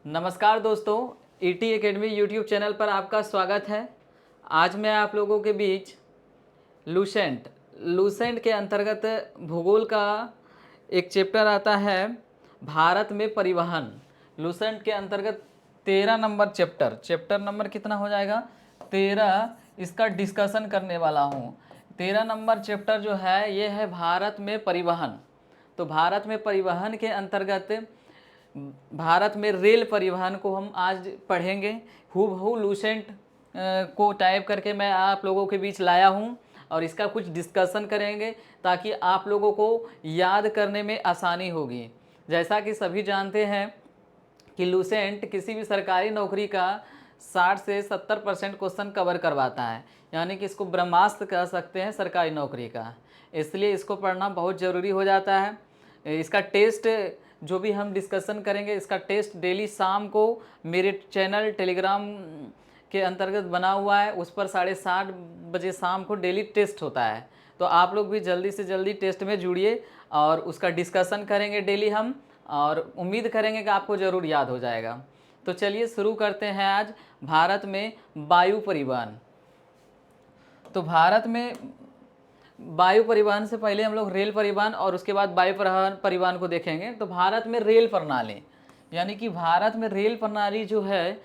नमस्कार दोस्तों, ET academy YouTube channel पर आपका स्वागत है। आज मैं आप लोगों के बीच लूसेंट के अंतर्गत भूगोल का एक चैप्टर आता है, भारत में परिवहन। लूसेंट के अंतर्गत 13 नंबर चैप्टर नंबर कितना हो जाएगा? 13। इसका डिस्कशन करने वाला हूँ। 13 नंबर चैप्टर जो है ये है भारत में परिवहन। तो भारत में परिवहन के अंतर्गत भारत में रेल परिवहन को हम आज पढ़ेंगे। हूबहू लूसेंट को टाइप करके मैं आप लोगों के बीच लाया हूं और इसका कुछ डिस्कशन करेंगे ताकि आप लोगों को याद करने में आसानी होगी। जैसा कि सभी जानते हैं कि लूसेंट किसी भी सरकारी नौकरी का 60 से 70% क्वेश्चन कवर करवाता है, यानी कि इसको ब्रह्मास्त्र कह सकते हैं सरकारी नौकरी का। इसलिए इसको पढ़ना बहुत ज़रूरी हो जाता है। इसका टेस्ट जो भी हम डिस्कशन करेंगे, इसका टेस्ट डेली शाम को मेरे चैनल टेलीग्राम के अंतर्गत बना हुआ है, उस पर 7:30 बजे शाम को डेली टेस्ट होता है। तो आप लोग भी जल्दी से जल्दी टेस्ट में जुड़िए और उसका डिस्कशन करेंगे डेली हम, और उम्मीद करेंगे कि आपको ज़रूर याद हो जाएगा। तो चलिए शुरू करते हैं आज भारत में वायु परिवहन। तो भारत में वायु परिवहन से पहले हम लोग रेल परिवहन और उसके बाद वायु परिवहन को देखेंगे। तो भारत में रेल प्रणाली, यानी कि भारत में रेल प्रणाली जो है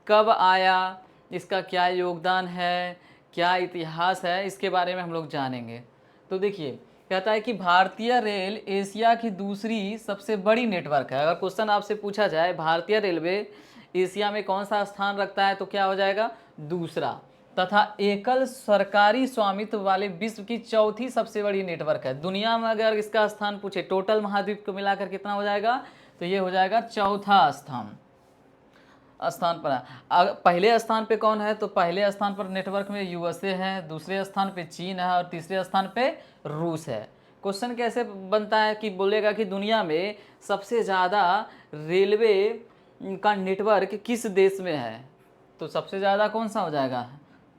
कब आया, इसका क्या योगदान है, क्या इतिहास है, इसके बारे में हम लोग जानेंगे। तो देखिए, कहता है कि भारतीय रेल एशिया की दूसरी सबसे बड़ी नेटवर्क है। अगर क्वेश्चन आपसे पूछा जाए भारतीय रेलवे एशिया में कौन सा स्थान रखता है, तो क्या हो जाएगा? दूसरा। तथा एकल सरकारी स्वामित्व वाले विश्व की चौथी सबसे बड़ी नेटवर्क है। दुनिया में अगर इसका स्थान पूछे, टोटल महाद्वीप को मिलाकर कितना हो जाएगा, तो ये हो जाएगा चौथा स्थान पर। पहले स्थान पे कौन है? तो पहले स्थान पर नेटवर्क में यूएसए है, दूसरे स्थान पे चीन है और तीसरे स्थान पे रूस है। क्वेश्चन कैसे बनता है कि बोलेगा कि दुनिया में सबसे ज़्यादा रेलवे का नेटवर्क किस देश में है, तो सबसे ज़्यादा कौन सा हो जाएगा?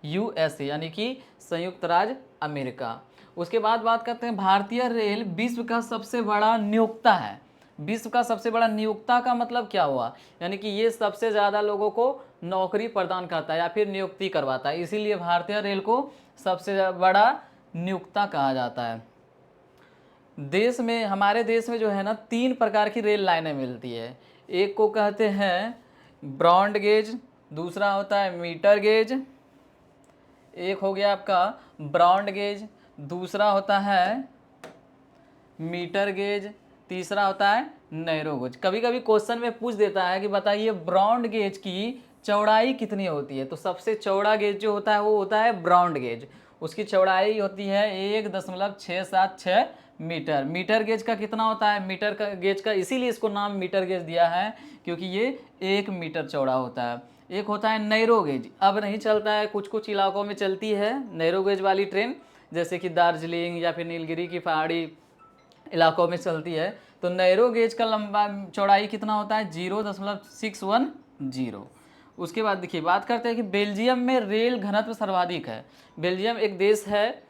यूएसए, यानी कि संयुक्त राज्य अमेरिका। उसके बाद बात करते हैं, भारतीय रेल विश्व का सबसे बड़ा नियोक्ता है। विश्व का सबसे बड़ा नियोक्ता का मतलब क्या हुआ? यानी कि ये सबसे ज़्यादा लोगों को नौकरी प्रदान करता है या फिर नियुक्ति करवाता है, इसीलिए भारतीय रेल को सबसे बड़ा नियोक्ता कहा जाता है। देश में, हमारे देश में जो है ना, 3 प्रकार की रेल लाइनें मिलती है। एक को कहते हैं ब्रॉड गेज, दूसरा होता है मीटर गेज, एक हो गया आपका ब्रॉड गेज, दूसरा होता है मीटर गेज, तीसरा होता है नैरो गेज। कभी कभी क्वेश्चन में पूछ देता है कि बताइए ब्रॉड गेज की चौड़ाई कितनी होती है, तो सबसे चौड़ा गेज जो होता है वो होता है ब्रॉड गेज। उसकी चौड़ाई होती है 1.676 मीटर। मीटर गेज का कितना होता है? मीटर का गेज का इसीलिए इसको नाम मीटर गेज दिया है क्योंकि ये 1 मीटर चौड़ा होता है। एक होता है नैरो गेज, अब नहीं चलता है, कुछ कुछ इलाकों में चलती है नैरो गेज वाली ट्रेन, जैसे कि दार्जिलिंग या फिर नीलगिरी की पहाड़ी इलाकों में चलती है। तो नैरो गेज का लंबा चौड़ाई कितना होता है? 0.610। उसके बाद देखिए, बात करते हैं कि बेल्जियम में रेल घनत्व सर्वाधिक है। बेल्जियम एक देश है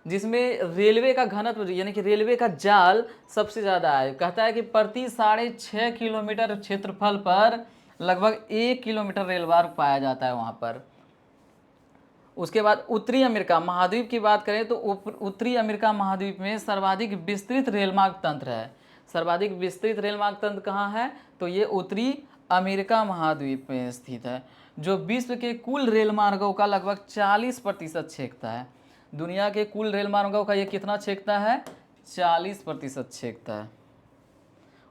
जिसमें रेलवे का घनत्व, यानी कि रेलवे का जाल सबसे ज़्यादा है। कहता है कि प्रति 6.5 किलोमीटर क्षेत्रफल पर लगभग 1 किलोमीटर रेल मार्ग पाया जाता है वहाँ पर। उसके बाद उत्तरी अमेरिका महाद्वीप की बात करें तो उत्तरी अमेरिका महाद्वीप में सर्वाधिक विस्तृत रेलमार्ग तंत्र है। सर्वाधिक विस्तृत रेलमार्ग तंत्र कहाँ है? तो ये उत्तरी अमेरिका महाद्वीप में स्थित है, जो विश्व के कुल रेलमार्गों का लगभग 40% छेकता है। दुनिया के कुल रेलमार्गों का ये कितना छेकता है? 40% छेकता है।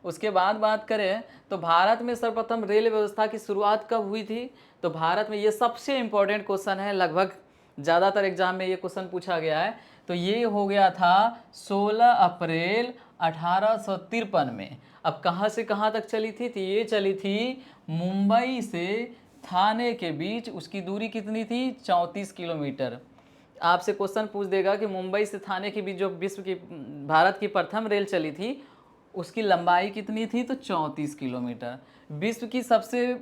उसके बाद बात करें तो भारत में सर्वप्रथम रेल व्यवस्था की शुरुआत कब हुई थी? तो भारत में, ये सबसे इम्पोर्टेंट क्वेश्चन है, लगभग ज़्यादातर एग्जाम में ये क्वेश्चन पूछा गया है। तो ये हो गया था 16 अप्रैल 1853 में। अब कहाँ से कहाँ तक चली थी? तो ये चली थी मुंबई से थाने के बीच, उसकी दूरी कितनी थी? 34 किलोमीटर। आपसे क्वेश्चन पूछ देगा कि मुंबई से थाने के बीच जो भारत की प्रथम रेल चली थी उसकी लंबाई कितनी थी? तो 34 किलोमीटर। विश्व की सबसे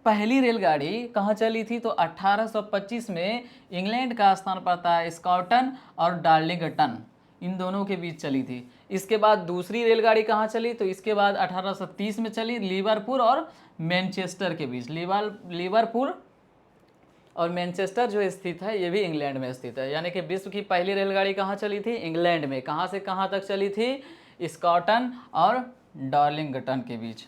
पहली रेलगाड़ी कहाँ चली थी? तो 1825 में इंग्लैंड का स्थान पड़ता है स्कॉटन और डार्लिंगटन। इन दोनों के बीच चली थी। इसके बाद दूसरी रेलगाड़ी कहाँ चली, तो इसके बाद 1830 में चली लिवरपूल और मैनचेस्टर के बीच। लिवरपूल और मैनचेस्टर जो स्थित है ये भी इंग्लैंड में स्थित है। यानी कि विश्व की पहली रेलगाड़ी कहाँ चली थी, इंग्लैंड में। कहाँ से कहाँ तक चली थी, स्कॉटन और डार्लिंगटन के बीच।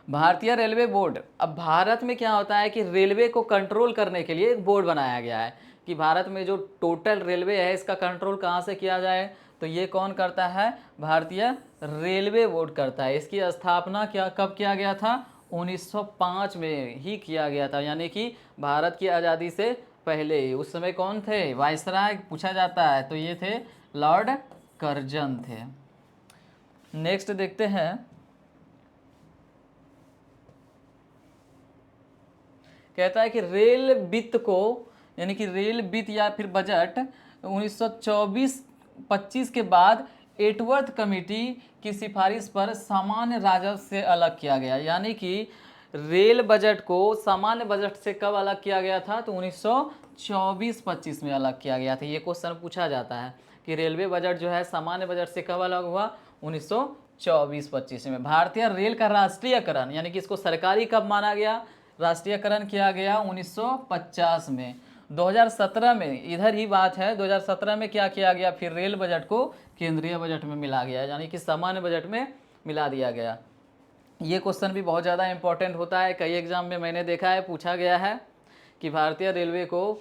भारतीय रेलवे बोर्ड, अब भारत में क्या होता है कि रेलवे को कंट्रोल करने के लिए एक बोर्ड बनाया गया है कि भारत में जो टोटल रेलवे है इसका कंट्रोल कहाँ से किया जाए, तो ये कौन करता है, भारतीय रेलवे बोर्ड करता है। इसकी स्थापना कब किया गया था, 1905 में ही किया गया था, यानी कि भारत की आज़ादी से पहले ही। उस समय कौन थे, वायसराय पूछा जाता है, तो ये थे लॉर्ड कर्जन थे। नेक्स्ट देखते हैं, कहता है कि रेल वित्त को, यानी कि रेल वित्त या फिर बजट 1924-25 के बाद एटवर्थ कमेटी की सिफारिश पर सामान्य राजस्व से अलग किया गया। यानी कि रेल बजट को सामान्य बजट से कब अलग किया गया था, तो 1924-25 में अलग किया गया था। ये क्वेश्चन पूछा जाता है कि रेलवे बजट जो है सामान्य बजट से कब अलग हुआ, 1924-25 में। भारतीय रेल का राष्ट्रीयकरण, यानी कि इसको सरकारी कब माना गया, राष्ट्रीयकरण किया गया 1950 में। 2017 में इधर ही बात है, 2017 में क्या किया गया, फिर रेल बजट को केंद्रीय बजट में मिला गया, यानी कि सामान्य बजट में मिला दिया गया। ये क्वेश्चन भी बहुत ज़्यादा इंपॉर्टेंट होता है, कई एग्जाम में मैंने देखा है पूछा गया है कि भारतीय रेलवे को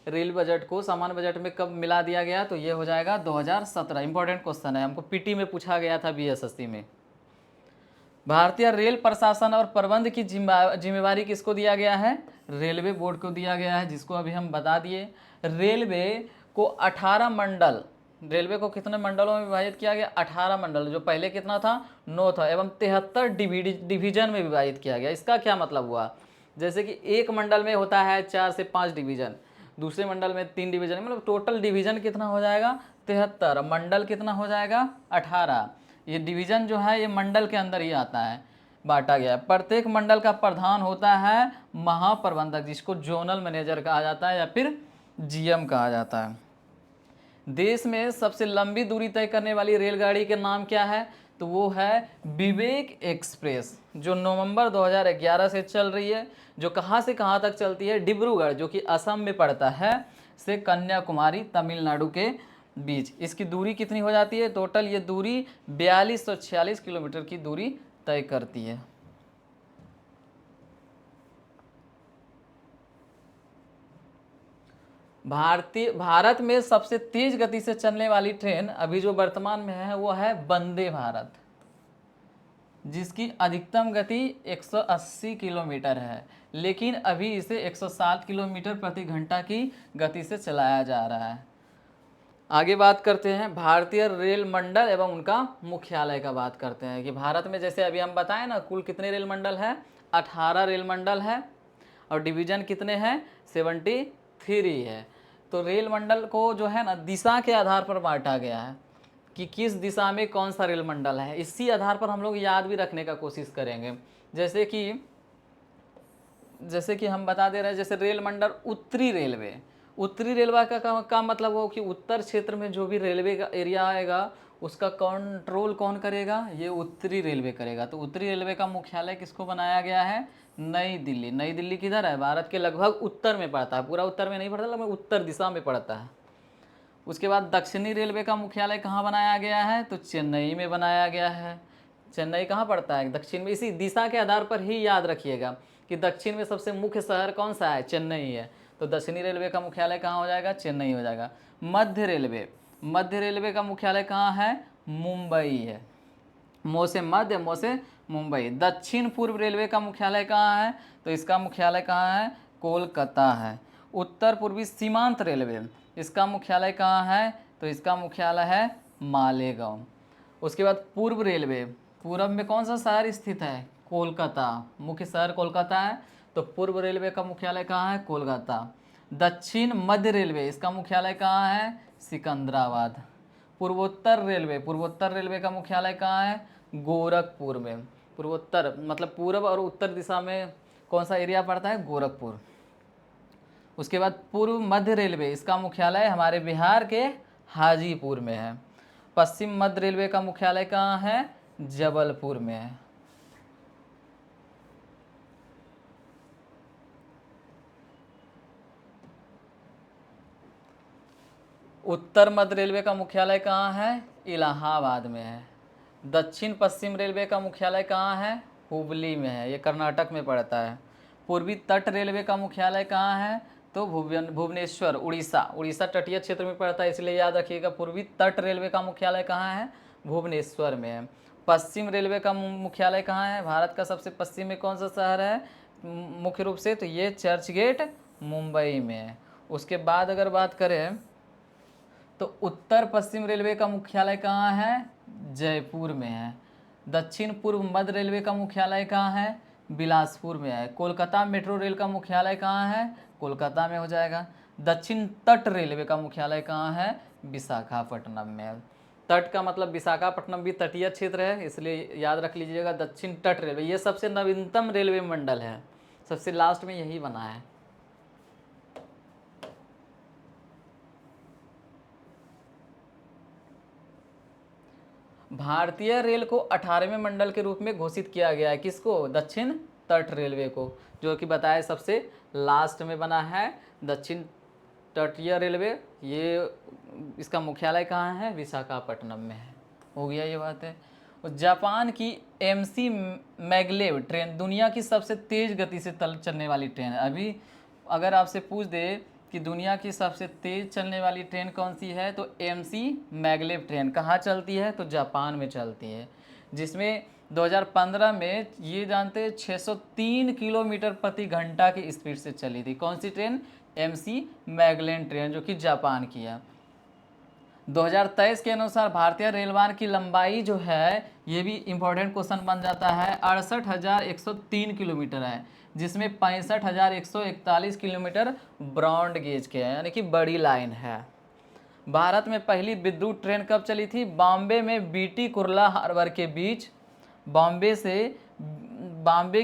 रेल बजट को सामान्य बजट में कब मिला दिया गया, तो ये हो जाएगा 2017। इंपॉर्टेंट क्वेश्चन है, हमको पीटी में पूछा गया था बीएसएससी में। भारतीय रेल प्रशासन और प्रबंध की जिम्मेवारी किसको दिया गया है, रेलवे बोर्ड को दिया गया है, जिसको अभी हम बता दिए। रेलवे को 18 मंडल, रेलवे को कितने मंडलों में विभाजित किया गया, 18 मंडल, जो पहले कितना था, 9 था, एवं 73 डिवीजन में विभाजित किया गया। इसका क्या मतलब हुआ, जैसे कि एक मंडल में होता है 4 से 5 डिवीजन, दूसरे मंडल में 3 डिवीजन, मतलब टोटल डिवीजन कितना हो जाएगा, 73, मंडल कितना हो जाएगा, 18। ये डिवीजन जो है ये मंडल के अंदर ही आता है, बांटा गया है। प्रत्येक मंडल का प्रधान होता है महाप्रबंधक, जिसको जोनल मैनेजर कहा जाता है या फिर जीएम कहा जाता है। देश में सबसे लंबी दूरी तय करने वाली रेलगाड़ी के नाम क्या है, तो वो है विवेक एक्सप्रेस, जो नवंबर 2011 से चल रही है। जो कहाँ से कहाँ तक चलती है, डिब्रूगढ़ जो कि असम में पड़ता है से कन्याकुमारी तमिलनाडु के बीच। इसकी दूरी कितनी हो जाती है, टोटल ये दूरी 4246 किलोमीटर की दूरी तय करती है। भारत में सबसे तेज गति से चलने वाली ट्रेन अभी जो वर्तमान में है वो है वंदे भारत, जिसकी अधिकतम गति 180 किलोमीटर है, लेकिन अभी इसे 160 किलोमीटर प्रति घंटा की गति से चलाया जा रहा है। आगे बात करते हैं भारतीय रेल मंडल एवं उनका मुख्यालय का बात करते हैं कि भारत में जैसे अभी हम बताएं ना, कुल कितने रेल मंडल है, 18 रेल मंडल है, और डिवीजन कितने हैं, 73 है। तो रेल मंडल को जो है ना दिशा के आधार पर बांटा गया है कि किस दिशा में कौन सा रेल मंडल है। इसी आधार पर हम लोग याद भी रखने का कोशिश करेंगे। जैसे कि हम बता दे रहे हैं, जैसे रेल मंडल उत्तरी रेलवे, उत्तरी रेलवे का मतलब हो कि उत्तर क्षेत्र में जो भी रेलवे का एरिया आएगा उसका कंट्रोल कौन करेगा, ये उत्तरी रेलवे करेगा। तो उत्तरी रेलवे का मुख्यालय किसको बनाया गया है, नई दिल्ली। नई दिल्ली किधर है, भारत के लगभग उत्तर में पड़ता है, पूरा उत्तर में नहीं पड़ता, लगभग उत्तर दिशा में पड़ता है। उसके बाद दक्षिणी रेलवे का मुख्यालय कहाँ बनाया गया है, तो चेन्नई में बनाया गया है। चेन्नई कहाँ पड़ता है, दक्षिण में। इसी दिशा के आधार पर ही याद रखिएगा कि दक्षिण में सबसे मुख्य शहर कौन सा है, चेन्नई है। तो दक्षिणी रेलवे का मुख्यालय कहाँ हो जाएगा, चेन्नई हो जाएगा। मध्य रेलवे का मुख्यालय कहाँ है, मुंबई है। मो से मध्य, मो से मुंबई। दक्षिण पूर्व रेलवे का मुख्यालय कहाँ है, तो इसका मुख्यालय कहाँ है, कोलकाता है। उत्तर पूर्वी सीमांत रेलवे, इसका मुख्यालय कहाँ है, तो इसका मुख्यालय है मालेगांव। उसके बाद पूर्व रेलवे, पूर्व में कौन सा शहर स्थित है, कोलकाता, मुख्य शहर कोलकाता है, तो पूर्व रेलवे का मुख्यालय कहाँ है, कोलकाता। दक्षिण मध्य रेलवे, इसका मुख्यालय कहाँ है, सिकंदराबाद। पूर्वोत्तर रेलवे का मुख्यालय कहाँ है, गोरखपुर में। पूर्वोत्तर मतलब पूर्व और उत्तर दिशा में कौन सा एरिया पड़ता है, गोरखपुर। उसके बाद पूर्व मध्य रेलवे, इसका मुख्यालय हमारे बिहार के हाजीपुर में है। पश्चिम मध्य रेलवे का मुख्यालय कहाँ है? जबलपुर में है। उत्तर मध्य रेलवे का मुख्यालय कहाँ है? इलाहाबाद में है। दक्षिण पश्चिम रेलवे का मुख्यालय कहाँ है? हुबली में है, ये कर्नाटक में पड़ता है। पूर्वी तट रेलवे का मुख्यालय कहाँ है? तो भुवनेश्वर, उड़ीसा। उड़ीसा तटीय क्षेत्र में पड़ता है, इसलिए याद रखिएगा पूर्वी तट रेलवे का मुख्यालय कहाँ है? भुवनेश्वर में है। पश्चिम रेलवे का मुख्यालय कहाँ है? भारत का सबसे पश्चिम में कौन सा शहर है मुख्य रूप से? तो ये चर्च गेट मुंबई में है। उसके बाद अगर बात करें तो उत्तर पश्चिम रेलवे का मुख्यालय कहाँ है? जयपुर में है। दक्षिण पूर्व मध्य रेलवे का मुख्यालय कहाँ है? बिलासपुर में है। कोलकाता मेट्रो रेल का मुख्यालय कहाँ है? कोलकाता में हो जाएगा। दक्षिण तट रेलवे का मुख्यालय कहाँ है? विशाखापट्टनम में है। तट का मतलब विशाखापट्टनम भी तटीय क्षेत्र है, इसलिए याद रख लीजिएगा दक्षिण तट रेलवे। ये सबसे नवीनतम रेलवे मंडल है, सबसे लास्ट में यही बना है। भारतीय रेल को 18वें मंडल के रूप में घोषित किया गया है। किसको? दक्षिण तट रेलवे को, जो कि बताया सबसे लास्ट में बना है दक्षिण तटीय रेलवे। ये इसका मुख्यालय कहाँ है? विशाखापट्टनम में है। हो गया ये बात है। जापान की एमसी मैगलेव ट्रेन दुनिया की सबसे तेज गति से चलने वाली ट्रेन है। अभी अगर आपसे पूछ दे कि दुनिया की सबसे तेज चलने वाली ट्रेन कौन सी है, तो एमसी मैगलेव ट्रेन कहाँ चलती है? तो जापान में चलती है, जिसमें 2015 में ये जानते 603 किलोमीटर प्रति घंटा की स्पीड से चली थी। कौन सी ट्रेन? एमसी मैगलेव ट्रेन, जो कि जापान की है। 2023 के अनुसार भारतीय रेल मार्ग की लंबाई जो है, ये भी इम्पोर्टेंट क्वेश्चन बन जाता है, 68,103 किलोमीटर है, जिसमें 65,141 किलोमीटर ब्रॉड गेज के हैं, यानी कि बड़ी लाइन है। भारत में पहली विद्युत ट्रेन कब चली थी? बॉम्बे में बीटी कुर्ला हार्बर के बीच, बॉम्बे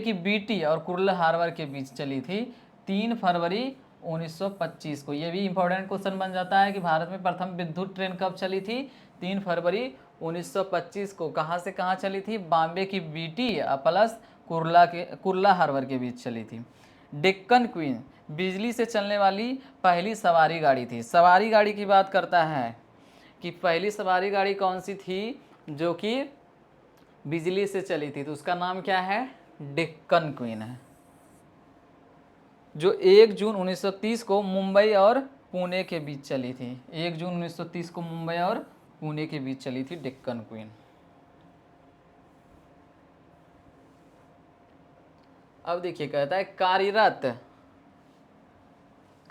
की बीटी और कुर्ला हार्बर के बीच चली थी 3 फरवरी 1925 को। ये भी इंपॉर्टेंट क्वेश्चन बन जाता है कि भारत में प्रथम विद्युत ट्रेन कब चली थी? 3 फरवरी 1925 को। कहाँ से कहाँ चली थी? बॉम्बे की बीटी प्लस कुर्ला हार्बर के बीच चली थी। डेक्कन क्वीन बिजली से चलने वाली पहली सवारी गाड़ी थी। सवारी गाड़ी की बात करता है कि पहली सवारी गाड़ी कौन सी थी जो कि बिजली से चली थी, तो उसका नाम क्या है? डेक्कन क्वीन है, जो 1 जून 1930 को मुंबई और पुणे के बीच चली थी। 1 जून 1930 को मुंबई और पुणे के बीच चली थी डेक्कन क्वीन। अब देखिए, कहता है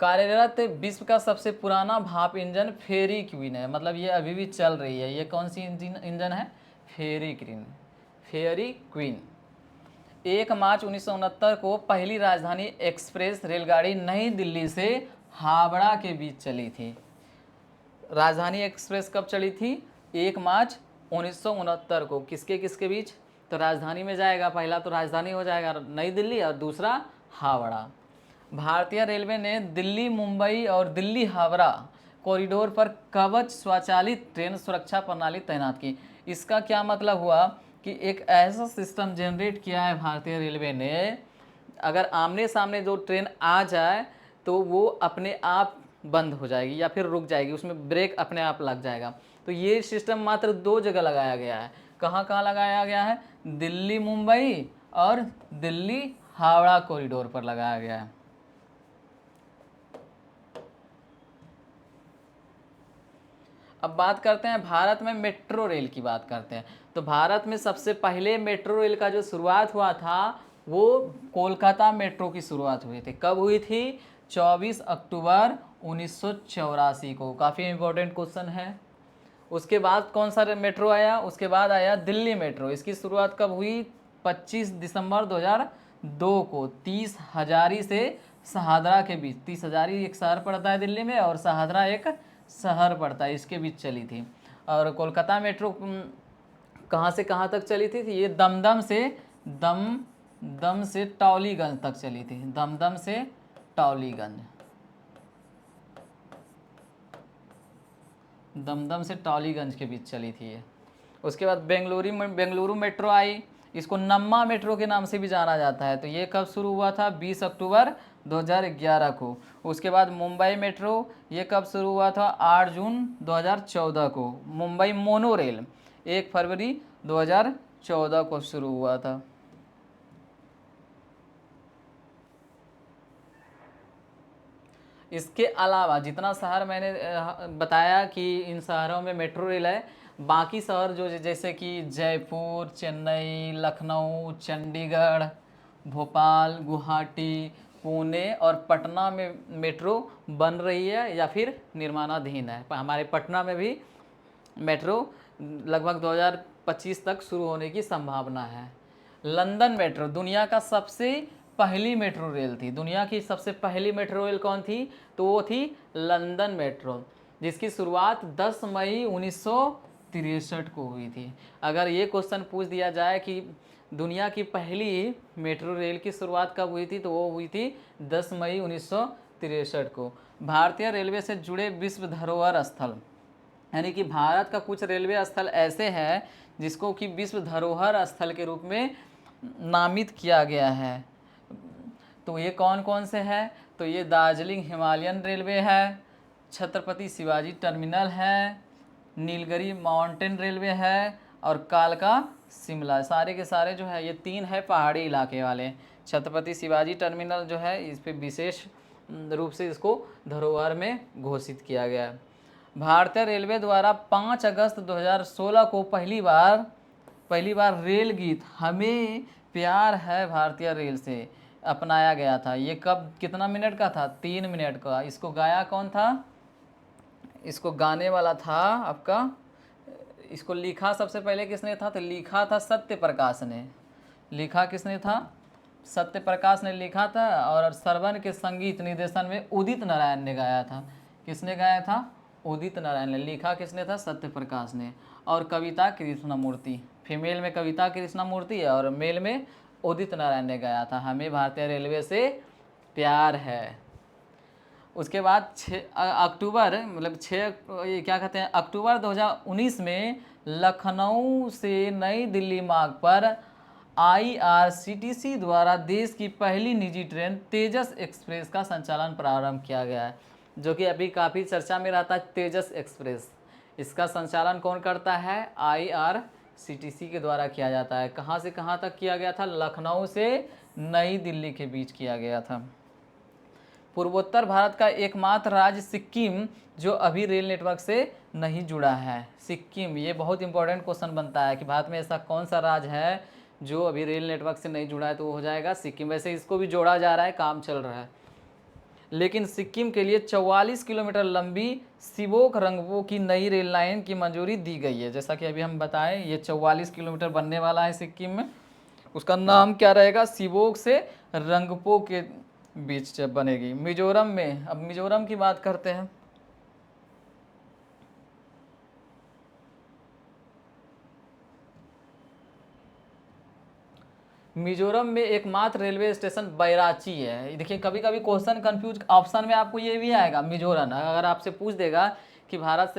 कार्यरत विश्व का सबसे पुराना भाप इंजन फेरी क्वीन है, मतलब ये अभी भी चल रही है। ये कौन सी इंजन है? फेरी क्वीन। 1 मार्च 1969 को पहली राजधानी एक्सप्रेस रेलगाड़ी नई दिल्ली से हावड़ा के बीच चली थी। राजधानी एक्सप्रेस कब चली थी? 1 मार्च 1969 को। किसके किसके बीच? तो राजधानी में जाएगा, पहला तो राजधानी हो जाएगा नई दिल्ली और दूसरा हावड़ा। भारतीय रेलवे ने दिल्ली मुंबई और दिल्ली हावड़ा कॉरिडोर पर कवच स्वचालित ट्रेन सुरक्षा प्रणाली तैनात की। इसका क्या मतलब हुआ कि एक ऐसा सिस्टम जनरेट किया है भारतीय रेलवे ने, अगर आमने सामने जो ट्रेन आ जाए तो वो अपने आप बंद हो जाएगी या फिर रुक जाएगी, उसमें ब्रेक अपने आप लग जाएगा। तो ये सिस्टम मात्र 2 जगह लगाया गया है। कहाँ कहाँ लगाया गया है? दिल्ली मुंबई और दिल्ली हावड़ा कॉरिडोर पर लगाया गया है। अब बात करते हैं भारत में मेट्रो रेल की बात करते हैं। तो भारत में सबसे पहले मेट्रो रेल का जो शुरुआत हुआ था वो कोलकाता मेट्रो की शुरुआत हुई थी। कब हुई थी? 24 अक्टूबर 1984 को। काफ़ी इम्पोर्टेंट क्वेश्चन है। उसके बाद कौन सा मेट्रो आया? उसके बाद आया दिल्ली मेट्रो। इसकी शुरुआत कब हुई? 25 दिसंबर 2002 को 30 हजारी से शहादरा के बीच। 30 हजारी एक शहर पड़ता है दिल्ली में और शहादरा एक शहर पड़ता है, इसके बीच चली थी। और कोलकाता मेट्रो कहाँ से कहाँ तक चली थी? ये दमदम से टॉलीगंज तक चली थी। दमदम से टॉलीगंज। दमदम से टॉलीगंज के बीच चली थी ये। उसके बाद बेंगलुरु मेट्रो आई, इसको नम्मा मेट्रो के नाम से भी जाना जाता है। तो ये कब शुरू हुआ था? 20 अक्टूबर 2011 को। उसके बाद मुंबई मेट्रो, ये कब शुरू हुआ था? 8 जून 2014 को। मुंबई मोनो रेल 1 फरवरी 2014 को शुरू हुआ था। इसके अलावा जितना शहर मैंने बताया कि इन शहरों में मेट्रो रेल है, बाकी शहर जो जैसे कि जयपुर, चेन्नई, लखनऊ, चंडीगढ़, भोपाल, गुवाहाटी, पुणे और पटना में मेट्रो बन रही है या फिर निर्माणाधीन है। हमारे पटना में भी मेट्रो लगभग 2025 तक शुरू होने की संभावना है। लंदन मेट्रो दुनिया का सबसे पहली मेट्रो रेल थी। दुनिया की सबसे पहली मेट्रो रेल कौन थी? तो वो थी लंदन मेट्रो, जिसकी शुरुआत 10 मई 1963 को हुई थी। अगर ये क्वेश्चन पूछ दिया जाए कि दुनिया की पहली मेट्रो रेल की शुरुआत कब हुई थी, तो वो हुई थी 10 मई 1963 को। भारतीय रेलवे से जुड़े विश्व धरोहर स्थल, यानी कि भारत का कुछ रेलवे स्थल ऐसे हैं जिसको कि विश्व धरोहर स्थल के रूप में नामित किया गया है। तो ये कौन कौन से हैं? तो ये दार्जिलिंग हिमालयन रेलवे है, छत्रपति शिवाजी टर्मिनल है, नीलगिरी माउंटेन रेलवे है और कालका शिमला। सारे के सारे जो है ये 3 है पहाड़ी इलाके वाले। छत्रपति शिवाजी टर्मिनल जो है इस पे विशेष रूप से इसको धरोहर में घोषित किया गया है। भारतीय रेलवे द्वारा 5 अगस्त 2016 को पहली बार रेल गीत हमें प्यार है भारतीय रेल से अपनाया गया था। ये कब, कितना मिनट का था? 3 मिनट का। इसको गाया कौन था? इसको गाने वाला था आपका, इसको लिखा सबसे पहले किसने था? तो लिखा था सत्य प्रकाश ने। लिखा किसने था? सत्य प्रकाश ने लिखा था। और श्रवण के संगीत निर्देशन में उदित नारायण ने गाया था। किसने गाया था? उदित नारायण ने। लिखा किसने था? सत्य प्रकाश ने। और कविता कृष्णमूर्ति, फीमेल में कविता कृष्णमूर्ति है और मेल में उदित नारायण ने गाया था। हमें भारतीय रेलवे से प्यार है। उसके बाद 6 अक्टूबर मतलब 6 ये क्या कहते हैं, अक्टूबर 2019 में लखनऊ से नई दिल्ली मार्ग पर IRCTC द्वारा देश की पहली निजी ट्रेन तेजस एक्सप्रेस का संचालन प्रारंभ किया गया है, जो कि अभी काफ़ी चर्चा में रहता है। तेजस एक्सप्रेस, इसका संचालन कौन करता है? IRCTC के द्वारा किया जाता है। कहाँ से कहाँ तक किया गया था? लखनऊ से नई दिल्ली के बीच किया गया था। पूर्वोत्तर भारत का एकमात्र राज्य सिक्किम जो अभी रेल नेटवर्क से नहीं जुड़ा है। सिक्किम, ये बहुत इंपॉर्टेंट क्वेश्चन बनता है कि भारत में ऐसा कौन सा राज्य है जो अभी रेल नेटवर्क से नहीं जुड़ा है, तो वो हो जाएगा सिक्किम। वैसे इसको भी जोड़ा जा रहा है, काम चल रहा है। लेकिन सिक्किम के लिए 44 किलोमीटर लंबी सिबोक रंगपो की नई रेल लाइन की मंजूरी दी गई है। जैसा कि अभी हम बताएं, ये 44 किलोमीटर बनने वाला है सिक्किम में। उसका नाम क्या रहेगा? सिबोक से रंगपो के बीच जब बनेगी। मिजोरम में, अब मिजोरम की बात करते हैं। मिजोरम में एकमात्र रेलवे स्टेशन बैराची है। देखिए कभी कभी क्वेश्चन कंफ्यूज, ऑप्शन में आपको ये भी आएगा मिजोरम। अगर आपसे पूछ देगा कि भारत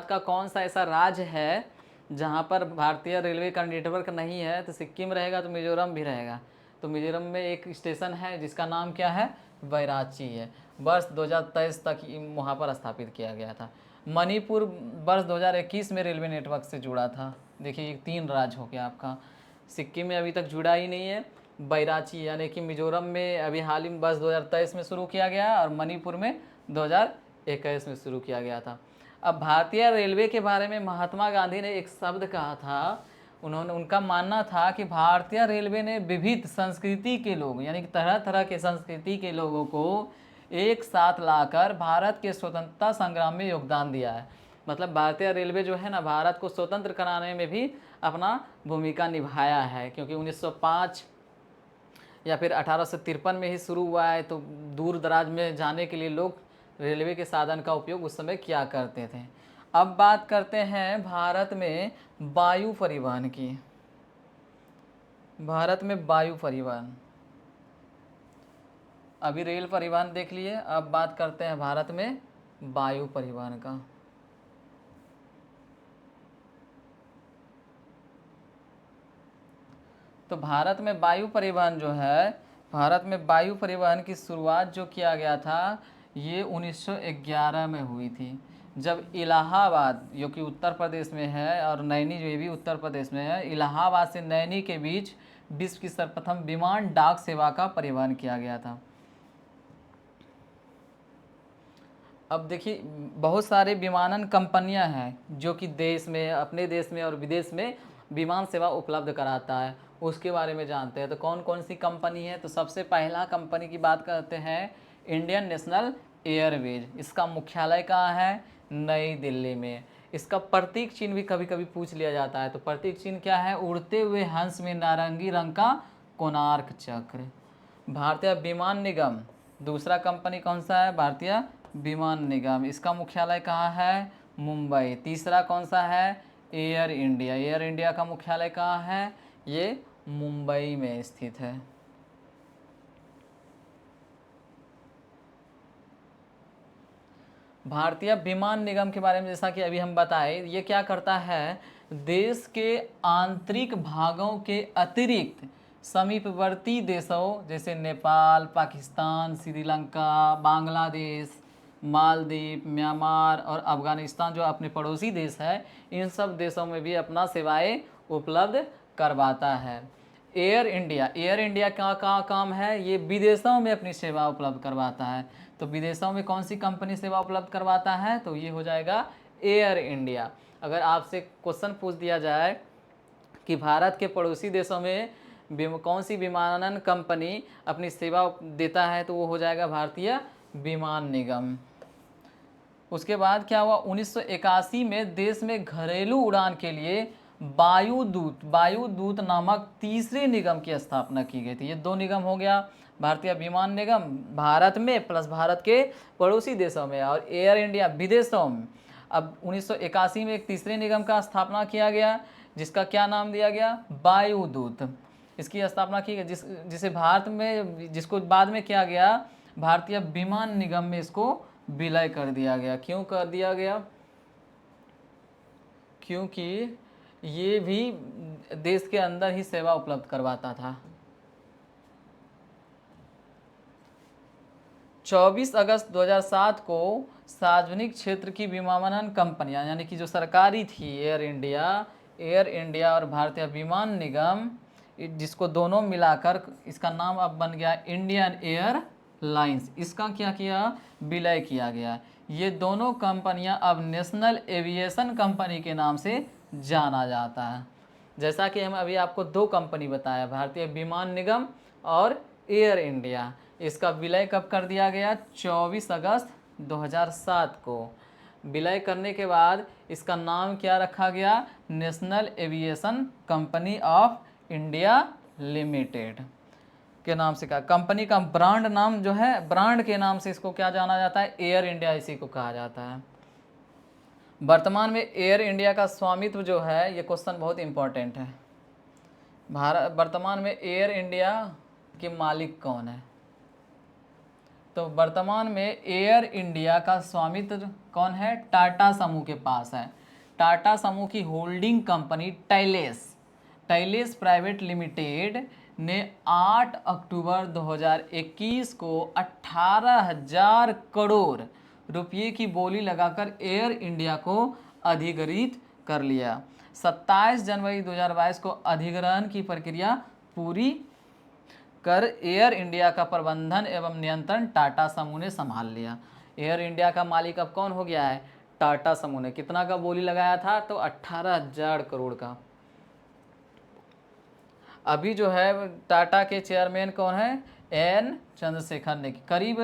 का कौन सा ऐसा राज्य है जहाँ पर भारतीय रेलवे का नेटवर्क नहीं है, तो सिक्किम रहेगा, तो मिजोरम भी रहेगा। तो मिजोरम में एक स्टेशन है जिसका नाम क्या है? बैराची है। वर्ष 2023 तक वहाँ पर स्थापित किया गया था। मणिपुर वर्ष 2021 में रेलवे नेटवर्क से जुड़ा था। देखिए ये 3 राज्य हो गया आपका। सिक्किम में अभी तक जुड़ा ही नहीं है। बैराची यानी कि मिजोरम में अभी हाल ही में वर्ष 2023 में शुरू किया गया और मणिपुर में 2021 में शुरू किया गया था। अब भारतीय रेलवे के बारे में महात्मा गांधी ने एक शब्द कहा था। उनका मानना था कि भारतीय रेलवे ने विविध संस्कृति के लोग, यानी कि तरह तरह के संस्कृति के लोगों को एक साथ लाकर भारत के स्वतंत्रता संग्राम में योगदान दिया है। मतलब भारतीय रेलवे जो है ना, भारत को स्वतंत्र कराने में भी अपना भूमिका निभाया है। क्योंकि 1905 या फिर 1853 में ही शुरू हुआ है, तो दूर दराज में जाने के लिए लोग रेलवे के साधन का उपयोग उस समय किया करते थे। अब बात करते हैं भारत में वायु परिवहन की। भारत में वायु परिवहन, अभी रेल परिवहन देख लिए, अब बात करते हैं भारत में वायु परिवहन का। तो भारत में वायु परिवहन जो है, भारत में वायु परिवहन की शुरुआत जो किया गया था ये 1911 में हुई थी, जब इलाहाबाद जो कि उत्तर प्रदेश में है और नैनी जो भी उत्तर प्रदेश में है, इलाहाबाद से नैनी के बीच विश्व की सर्वप्रथम विमान डाक सेवा का परिवहन किया गया था। अब देखिए बहुत सारे विमानन कंपनियां हैं जो कि देश में, अपने देश में और विदेश में विमान सेवा उपलब्ध कराता है, उसके बारे में जानते हैं। तो कौन कौन सी कंपनी है? तो सबसे पहला कंपनी की बात करते हैं इंडियन नेशनल एयरवेज। इसका मुख्यालय कहाँ है? नई दिल्ली में। इसका प्रतीक चिन्ह भी कभी कभी पूछ लिया जाता है, तो प्रतीक चिन्ह क्या है? उड़ते हुए हंस में नारंगी रंग का कोणार्क चक्र। भारतीय विमान निगम दूसरा कंपनी कौन सा है? भारतीय विमान निगम। इसका मुख्यालय कहाँ है? मुंबई। तीसरा कौन सा है? Air India. एयर इंडिया का मुख्यालय कहाँ है? ये मुंबई में स्थित है। भारतीय विमान निगम के बारे में जैसा कि अभी हम बताए, ये क्या करता है? देश के आंतरिक भागों के अतिरिक्त समीपवर्ती देशों जैसे नेपाल, पाकिस्तान, श्रीलंका, बांग्लादेश, मालदीव, म्यांमार और अफगानिस्तान जो अपने पड़ोसी देश है, इन सब देशों में भी अपना सेवाएं उपलब्ध करवाता है। एयर इंडिया, एयर इंडिया का काम है? ये विदेशों में अपनी सेवा उपलब्ध करवाता है। तो विदेशों में कौन सी कंपनी सेवा उपलब्ध करवाता है? तो ये हो जाएगा एयर इंडिया। अगर आपसे क्वेश्चन पूछ दिया जाए कि भारत के पड़ोसी देशों में कौन सी विमानन कंपनी अपनी सेवा देता है, तो वो हो जाएगा भारतीय विमान निगम। उसके बाद क्या हुआ? 1981 में देश में घरेलू उड़ान के लिए वायुदूत नामक तीसरे निगम की स्थापना की गई थी। ये दो निगम हो गया, भारतीय विमान निगम भारत में प्लस भारत के पड़ोसी देशों में, और एयर इंडिया विदेशों में। अब 1981 में एक तीसरे निगम का स्थापना किया गया जिसका क्या नाम दिया गया? वायुदूत। इसकी स्थापना की गई जिसे भारत में, जिसको बाद में किया गया भारतीय विमान निगम में इसको विलय कर दिया गया। क्यों कर दिया गया? क्योंकि ये भी देश के अंदर ही सेवा उपलब्ध करवाता था। 24 अगस्त 2007 को सार्वजनिक क्षेत्र की विमानन कंपनियां यानी कि जो सरकारी थी, एयर इंडिया और भारतीय विमान निगम, जिसको दोनों मिलाकर इसका नाम अब बन गया इंडियन एयर लाइंस, इसका क्या किया? विलय किया गया। ये दोनों कंपनियां अब नेशनल एविएशन कंपनी के नाम से जाना जाता है। जैसा कि हम अभी आपको दो कंपनी बताया, भारतीय विमान निगम और एयर इंडिया, इसका विलय कब कर दिया गया? 24 अगस्त 2007 को। विलय करने के बाद इसका नाम क्या रखा गया? National aviation company of India limited के नाम से। का कंपनी का ब्रांड नाम जो है, ब्रांड के नाम से इसको क्या जाना जाता है? एयर इंडिया इसी को कहा जाता है। वर्तमान में एयर इंडिया का स्वामित्व जो है, ये क्वेश्चन बहुत इंपॉर्टेंट है। वर्तमान में एयर इंडिया के मालिक कौन है? तो वर्तमान में एयर इंडिया का स्वामित्व कौन है? टाटा समूह के पास है। टाटा समूह की होल्डिंग कंपनी टाइलेस प्राइवेट लिमिटेड ने 8 अक्टूबर 2021 को 18,000 करोड़ रुपये की बोली लगाकर एयर इंडिया को अधिग्रहित कर लिया। 27 जनवरी 2022 को अधिग्रहण की प्रक्रिया पूरी कर एयर इंडिया का प्रबंधन एवं नियंत्रण टाटा समूह ने संभाल लिया। एयर इंडिया का मालिक अब कौन हो गया है? टाटा समूह ने। कितना का बोली लगाया था? तो 18,000 करोड़ का। अभी जो है टाटा के चेयरमैन कौन है? एन चंद्रशेखर ने। करीब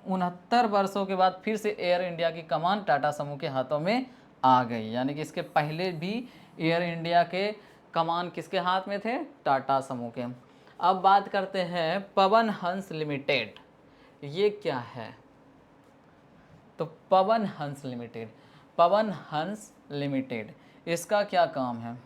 69 वर्षों के बाद फिर से एयर इंडिया की कमान टाटा समूह के हाथों में आ गई। यानी कि इसके पहले भी एयर इंडिया के कमान किसके हाथ में थे? टाटा समूह के। अब बात करते हैं पवन हंस लिमिटेड, ये क्या है? तो पवन हंस लिमिटेड इसका क्या काम है?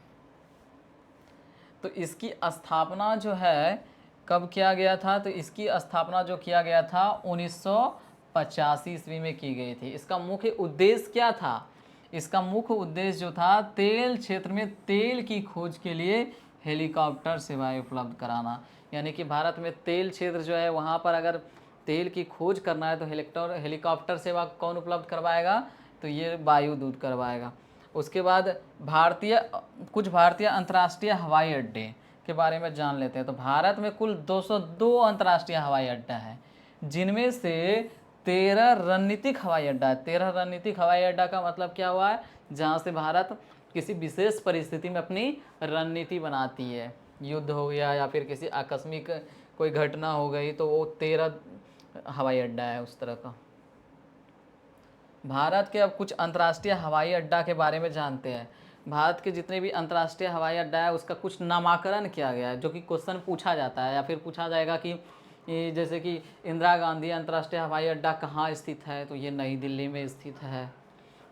तो इसकी स्थापना जो है कब किया गया था? तो इसकी स्थापना जो किया गया था 1985 ईस्वी में की गई थी। इसका मुख्य उद्देश्य क्या था? इसका मुख्य उद्देश्य जो था तेल क्षेत्र में तेल की खोज के लिए हेलीकॉप्टर सेवाएं उपलब्ध कराना। यानी कि भारत में तेल क्षेत्र जो है वहाँ पर अगर तेल की खोज करना है तो हेलीकॉप्टर सेवा कौन उपलब्ध करवाएगा, तो ये वायुदूत करवाएगा। उसके बाद कुछ भारतीय अंतर्राष्ट्रीय हवाई अड्डे के बारे में जान लेते हैं। तो भारत में कुल 202 अंतर्राष्ट्रीय हवाई अड्डा है, जिनमें से 13 रणनीतिक हवाई अड्डा है। 13 रणनीतिक हवाई अड्डा का मतलब क्या हुआ है, जहाँ से भारत किसी विशेष परिस्थिति में अपनी रणनीति बनाती है, युद्ध हो गया या फिर किसी आकस्मिक कोई घटना हो गई, तो वो 13 हवाई अड्डा है उस तरह का। भारत के अब कुछ अंतर्राष्ट्रीय हवाई अड्डा के बारे में जानते हैं। भारत के जितने भी अंतर्राष्ट्रीय हवाई अड्डा है उसका कुछ नामाकरण किया गया है, जो कि क्वेश्चन पूछा जाता है या फिर पूछा जाएगा कि जैसे कि इंदिरा गांधी अंतर्राष्ट्रीय हवाई अड्डा कहाँ स्थित है, तो ये नई दिल्ली में स्थित है।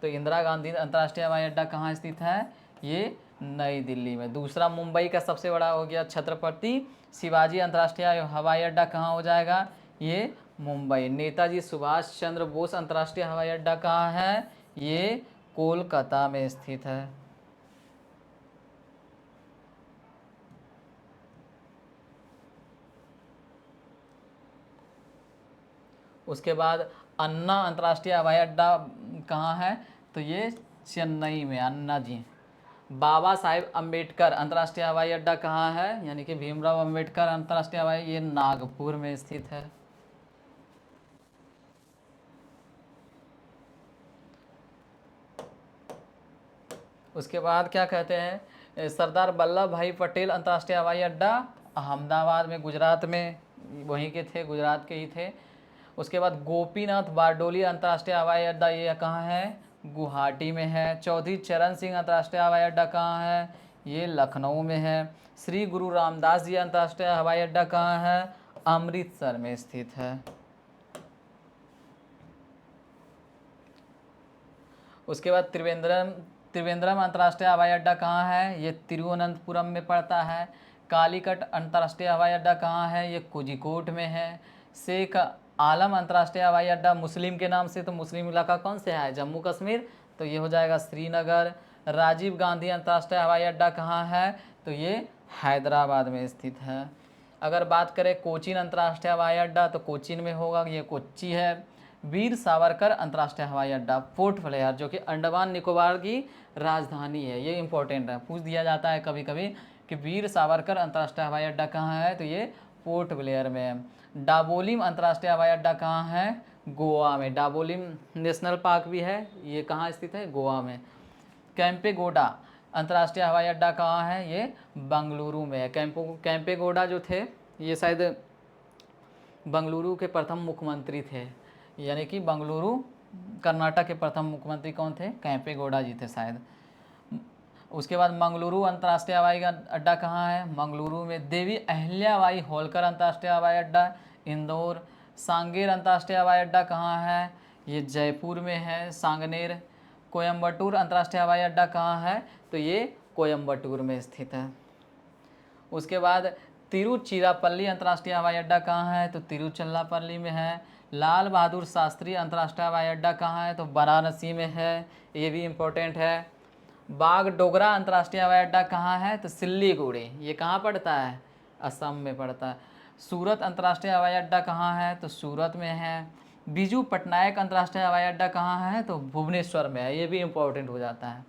तो इंदिरा गांधी अंतर्राष्ट्रीय हवाई अड्डा कहाँ स्थित है, ये नई दिल्ली में। दूसरा मुंबई का सबसे बड़ा हो गया छत्रपति शिवाजी अंतर्राष्ट्रीय हवाई अड्डा कहाँ हो जाएगा, ये मुंबई। नेताजी सुभाष चंद्र बोस अंतर्राष्ट्रीय हवाई अड्डा कहाँ है, ये कोलकाता में स्थित है। उसके बाद अन्ना अंतर्राष्ट्रीय हवाई अड्डा कहाँ है, तो ये चेन्नई में, अन्ना जी। बाबा साहेब अम्बेडकर अंतर्राष्ट्रीय हवाई अड्डा कहाँ है, यानी कि भीमराव अम्बेडकर अंतर्राष्ट्रीय हवाई, ये नागपुर में स्थित है। उसके बाद क्या कहते हैं, सरदार वल्लभ भाई पटेल अंतर्राष्ट्रीय हवाई अड्डा अहमदाबाद में, गुजरात में, वहीं के थे, गुजरात के ही थे। उसके बाद गोपीनाथ बारडोली अंतर्राष्ट्रीय हवाई अड्डा, ये कहाँ है, गुवाहाटी में है। चौधरी चरण सिंह अंतर्राष्ट्रीय हवाई अड्डा कहाँ है, ये लखनऊ में है। श्री गुरु रामदास जी अंतर्राष्ट्रीय हवाई अड्डा कहाँ है, अमृतसर में स्थित है। उसके बाद त्रिवेंद्रम अंतर्राष्ट्रीय हवाई अड्डा कहाँ है, ये तिरुवनंतपुरम में पड़ता है। कालीकट अंतर्राष्ट्रीय हवाई अड्डा कहाँ है, ये कोझिकोड में है। शेख आलम अंतर्राष्ट्रीय हवाई अड्डा मुस्लिम के नाम से, तो मुस्लिम इलाका कौन से है, जम्मू कश्मीर, तो ये हो जाएगा श्रीनगर। राजीव गांधी अंतर्राष्ट्रीय हवाई अड्डा कहाँ है, तो ये हैदराबाद में स्थित है। अगर बात करें कोचीन अंतर्राष्ट्रीय हवाई अड्डा, तो कोचीन में होगा, ये कोच्चि है। वीर सावरकर अंतर्राष्ट्रीय हवाई अड्डा पोर्ट ब्लेयर, जो कि अंडमान निकोबार की राजधानी है, ये इंपॉर्टेंट है, पूछ दिया जाता है कभी कभी कि वीर सावरकर अंतर्राष्ट्रीय हवाई अड्डा कहाँ है, तो ये पोर्ट ब्लेयर में है। डाबोलिम अंतर्राष्ट्रीय हवाई अड्डा कहाँ है, गोवा में। डाबोलिम नेशनल पार्क भी है, ये कहाँ स्थित है, गोवा में। कैंपेगोडा अंतर्राष्ट्रीय हवाई अड्डा कहाँ है, ये बंगलुरु में है। कैंपेगौड़ा जो थे, ये शायद बंगलुरु के प्रथम मुख्यमंत्री थे, यानी कि बंगलुरु कर्नाटक के प्रथम मुख्यमंत्री कौन थे, कैंपेगौड़ा जी थे शायद। उसके बाद मंगलुरु अंतर्राष्ट्रीय हवाई अड्डा कहाँ है, मंगलुरु में। देवी अहिल्याबाई होलकर अंतर्राष्ट्रीय हवाई अड्डा इंदौर। सांगेर अंतर्राष्ट्रीय हवाई अड्डा कहाँ है, ये जयपुर में है, सांगनेर। कोयम्बटूर अंतर्राष्ट्रीय हवाई अड्डा कहाँ है, तो ये कोयम्बटूर में स्थित है। उसके बाद तिरुचिरापल्ली अंतर्राष्ट्रीय हवाई अड्डा कहाँ है, तो तिरुचिरापल्ली में है। लाल बहादुर शास्त्री अंतर्राष्ट्रीय हवाई अड्डा कहाँ है, तो वाराणसी में है, ये भी इम्पोर्टेंट है। बागडोगरा अंतर्राष्ट्रीय हवाई अड्डा कहाँ है, तो सिल्लीगुड़ी, ये कहाँ पड़ता है, असम में पड़ता है। सूरत अंतर्राष्ट्रीय हवाई अड्डा कहाँ है, तो सूरत में है। बीजू पटनायक अंतर्राष्ट्रीय हवाई अड्डा कहाँ है, तो भुवनेश्वर में है, ये भी इम्पोर्टेंट हो जाता है।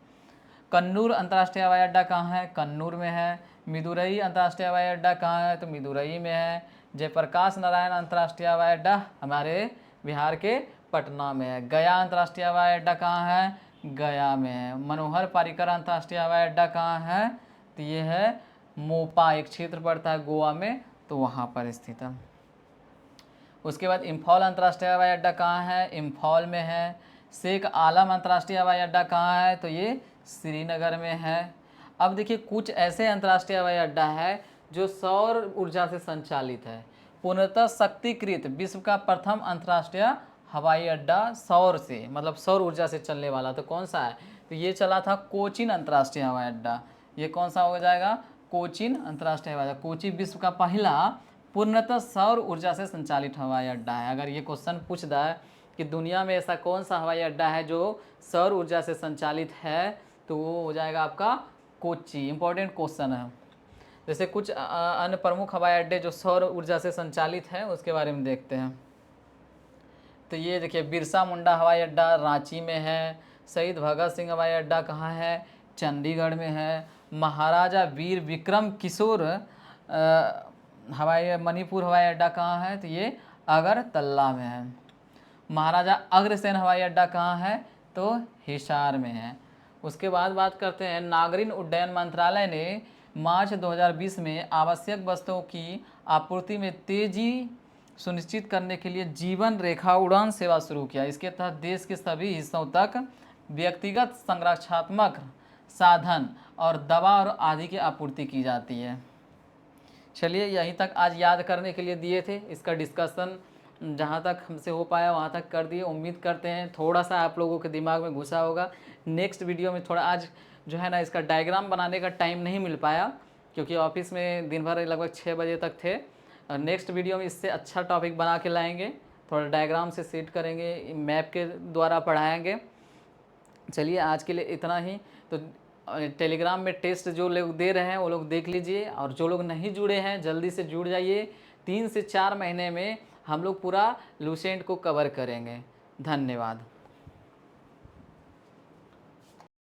कन्नूर अंतर्राष्ट्रीय हवाई अड्डा कहाँ है, कन्नूर में है। मिदुरई अंतर्राष्ट्रीय हवाई अड्डा कहाँ है, तो मिदुरई में है। जयप्रकाश नारायण अंतर्राष्ट्रीय हवाई अड्डा हमारे बिहार के पटना में है। गया अंतर्राष्ट्रीय हवाई अड्डा कहाँ है, गया में है। मनोहर पारिकर अंतर्राष्ट्रीय हवाई अड्डा कहाँ है, तो ये है मोपा, एक क्षेत्र पड़ता है गोवा में, तो वहाँ पर स्थित है। उसके बाद इम्फॉल अंतर्राष्ट्रीय हवाई अड्डा कहाँ है, इम्फॉल में है। शेख आलम अंतर्राष्ट्रीय हवाई अड्डा कहाँ है, तो ये श्रीनगर में है। अब देखिए कुछ ऐसे अंतर्राष्ट्रीय हवाई अड्डा है जो सौर ऊर्जा से संचालित है, पूर्णतः शक्तिकृत, विश्व का प्रथम अंतर्राष्ट्रीय हवाई अड्डा सौर से, मतलब सौर ऊर्जा से चलने वाला, तो कौन सा है, तो ये चला था कोचीन अंतर्राष्ट्रीय हवाई अड्डा। ये कौन सा हो जाएगा, कोचीन अंतर्राष्ट्रीय हवाई अड्डा। कोची विश्व का पहला पूर्णतः सौर ऊर्जा से संचालित हवाई अड्डा है। अगर ये क्वेश्चन पूछता है कि दुनिया में ऐसा कौन सा हवाई अड्डा है जो सौर ऊर्जा से संचालित है, तो वो हो जाएगा आपका कोच्चि। इंपॉर्टेंट क्वेश्चन है। जैसे कुछ अन्य प्रमुख हवाई अड्डे जो सौर ऊर्जा से संचालित हैं उसके बारे में देखते हैं। तो ये देखिए बिरसा मुंडा हवाई अड्डा रांची में है। शहीद भगत सिंह हवाई अड्डा कहाँ है? चंडीगढ़ में है। महाराजा वीर विक्रम किशोर हवाई मणिपुर हवाई अड्डा कहाँ है? तो ये अगरतला में है। महाराजा अग्रसेन हवाई अड्डा कहाँ है? तो हिसार में है। उसके बाद बात करते हैं, नागरिक उड्डयन मंत्रालय ने मार्च 2020 में आवश्यक वस्तुओं की आपूर्ति में तेजी सुनिश्चित करने के लिए जीवन रेखा उड़ान सेवा शुरू किया। इसके तहत देश के सभी हिस्सों तक व्यक्तिगत संरक्षणात्मक साधन और दवा और आदि की आपूर्ति की जाती है। चलिए यहीं तक आज याद करने के लिए दिए थे, इसका डिस्कशन जहाँ तक हमसे हो पाया वहाँ तक कर दिए। उम्मीद करते हैं थोड़ा सा आप लोगों के दिमाग में घुसा होगा। नेक्स्ट वीडियो में थोड़ा आज जो है ना इसका डायग्राम बनाने का टाइम नहीं मिल पाया क्योंकि ऑफिस में दिन भर लगभग 6 बजे तक थे। नेक्स्ट वीडियो में इससे अच्छा टॉपिक बना के लाएंगे, थोड़ा डायग्राम से सेट करेंगे, मैप के द्वारा पढ़ाएंगे। चलिए आज के लिए इतना ही। तो टेलीग्राम में टेस्ट जो लोग दे रहे हैं वो लोग देख लीजिए, और जो लोग नहीं जुड़े हैं जल्दी से जुड़ जाइए। 3 से 4 महीने में हम लोग पूरा लूसेंट को कवर करेंगे। धन्यवाद।